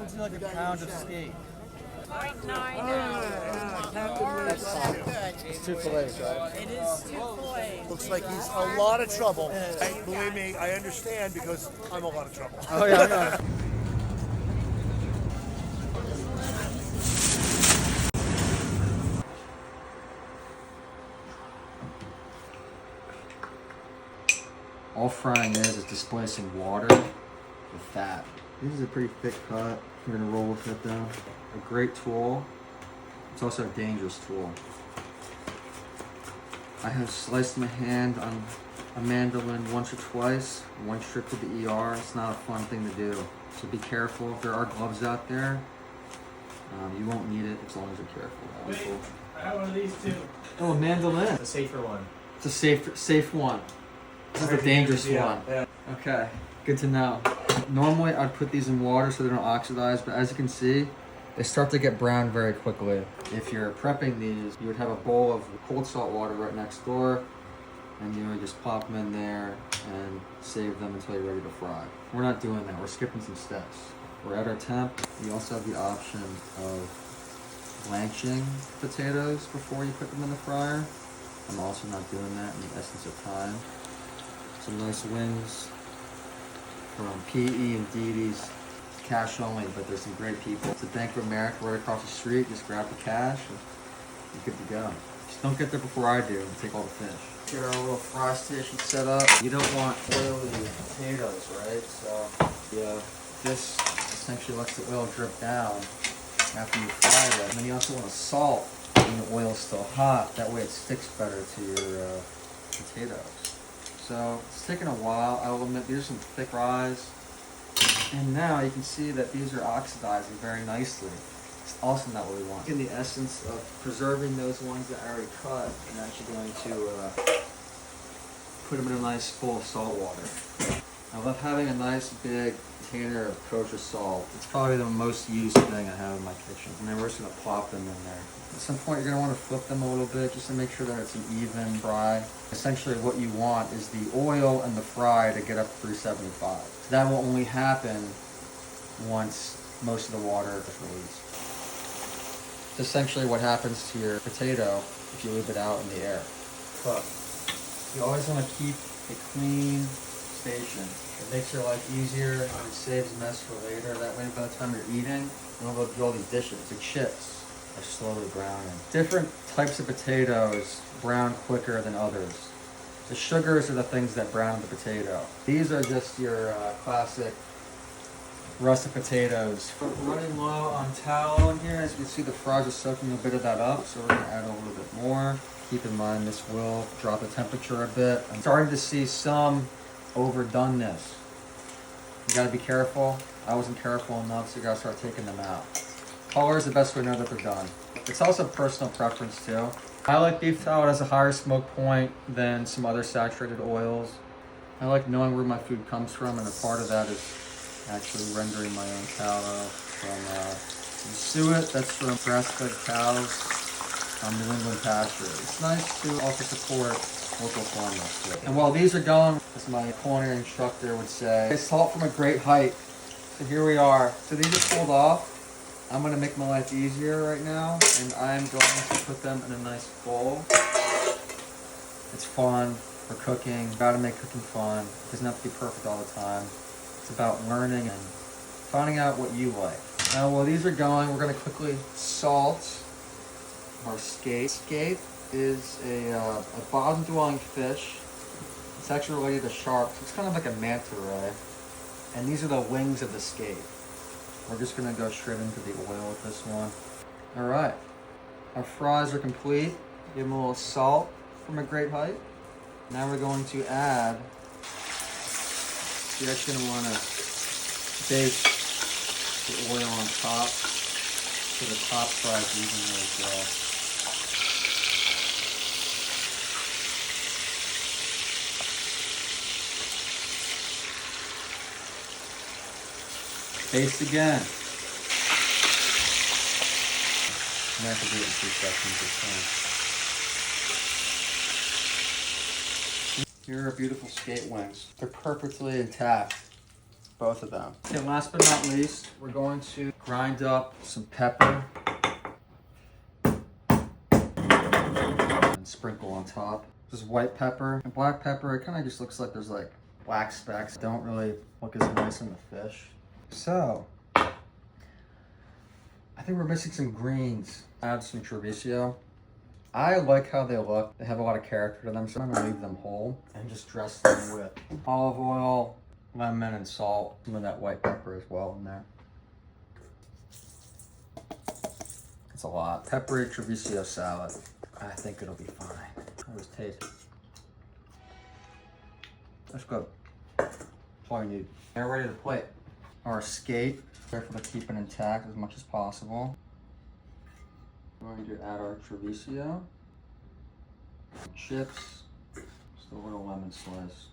would you like a pound of skate? No, I know. That's fine. It's 2 fillets, right? It is 2 fillets. Looks like he's a lot of trouble. Hey, believe me, I understand because I'm a lot of trouble. Oh yeah, I know. All frying is displacing water with fat. This is a pretty thick cut. We're gonna roll with it though. A great tool. It's also a dangerous tool. I have sliced my hand on a mandolin once or twice. One trip to the ER. It's not a fun thing to do. So be careful. If there are gloves out there, you won't need it as long as you're careful. Wait, I have one of these too. Oh, a mandolin. It's a safer one. It's a safe one. This is the dangerous one. Yeah. Okay, good to know. Normally I'd put these in water so they don't oxidize, but as you can see, they start to get brown very quickly. If you're prepping these, you would have a bowl of cold salt water right next door, and you would just plop them in there and save them until you're ready to fry. We're not doing that, we're skipping some steps. We're at our temp. You also have the option of blanching potatoes before you put them in the fryer. I'm also not doing that in the essence of time. Some nice wings from PE and DD's. Cash only, but there's some great people. It's a Bank of America right across the street. Just grab the cash and you're good to go. Just don't get there before I do and take all the fish. Get our little fry station set up. You don't want oily potatoes, right? So yeah, this essentially lets the oil drip down after you fry it. And then you also want to salt when the oil's still hot. That way it sticks better to your potatoes. So it's taking a while. I will admit these are some thick fries. And now you can see that these are oxidizing very nicely. It's also not what we want. In the essence of preserving those ones that I already cut, I'm actually going to put them in a nice bowl of salt water. I love having a nice big container of kosher salt. It's probably the most used thing I have in my kitchen. And then we're just going to plop them in there. At some point you're going to want to flip them a little bit just to make sure that it's an even fry. Essentially what you want is the oil and the fry to get up to 375. So that will only happen once most of the water is released. It's essentially what happens to your potato if you leave it out in the air. But you always want to keep a clean station. It makes your life easier and it saves mess for later. That way by the time you're eating, you don't go do all these dishes. The chips are slowly browning. Different types of potatoes brown quicker than others. The sugars are the things that brown the potato. These are just your classic russet potatoes. We're running low on tallow in here. As you can see, the fries are soaking a bit of that up, so we're going to add a little bit more. Keep in mind this will drop the temperature a bit. I'm starting to see some overdoneness. You got to be careful. I wasn't careful enough, so you got to start taking them out. Color is the best way to know that they're done. It's also personal preference too. I like beef tallow. It has a higher smoke point than some other saturated oils. I like knowing where my food comes from, and a part of that is actually rendering my own tallow from suet. That's from grass-fed cows on New England pasture. It's nice to also support local farmers too. And while these are going, as my culinary instructor would say, it's salt from a great height. So here we are. So these are pulled off. I'm going to make my life easier right now, and I'm going to put them in a nice bowl. It's fun for cooking. Got to make cooking fun. It doesn't have to be perfect all the time. It's about learning and finding out what you like. Now, while these are going, we're going to quickly salt our skate. Skate is a bottom-dwelling fish. It's actually related to sharks. It's kind of like a manta ray, and these are the wings of the skate. We're just going to go straight into the oil with this one. All right, our fries are complete. Give them a little salt from a great height. Now we're going to add, you're actually going to want to bake the oil on top so the top fries evenly as well. Baste again. I'm going to have to do it in 2 seconds this time. Here are beautiful skate wings. They're perfectly intact. both of them. Okay, last but not least, we're going to grind up some pepper and sprinkle on top. This is white pepper and black pepper. It kind of just looks like there's like black specks. Don't really look as nice on the fish. So, I think we're missing some greens. Add some Treviso. I like how they look. They have a lot of character to them, so I'm gonna leave them whole and just dress them with olive oil, lemon, and salt. Some of that white pepper as well in there. It's a lot. Peppery Treviso salad. I think it'll be fine. How does it taste? That's good. That's all you need. Now we're ready to plate. Our skate. Careful to keep it intact as much as possible. We're going to add our Treviso, chips, just a little lemon slice.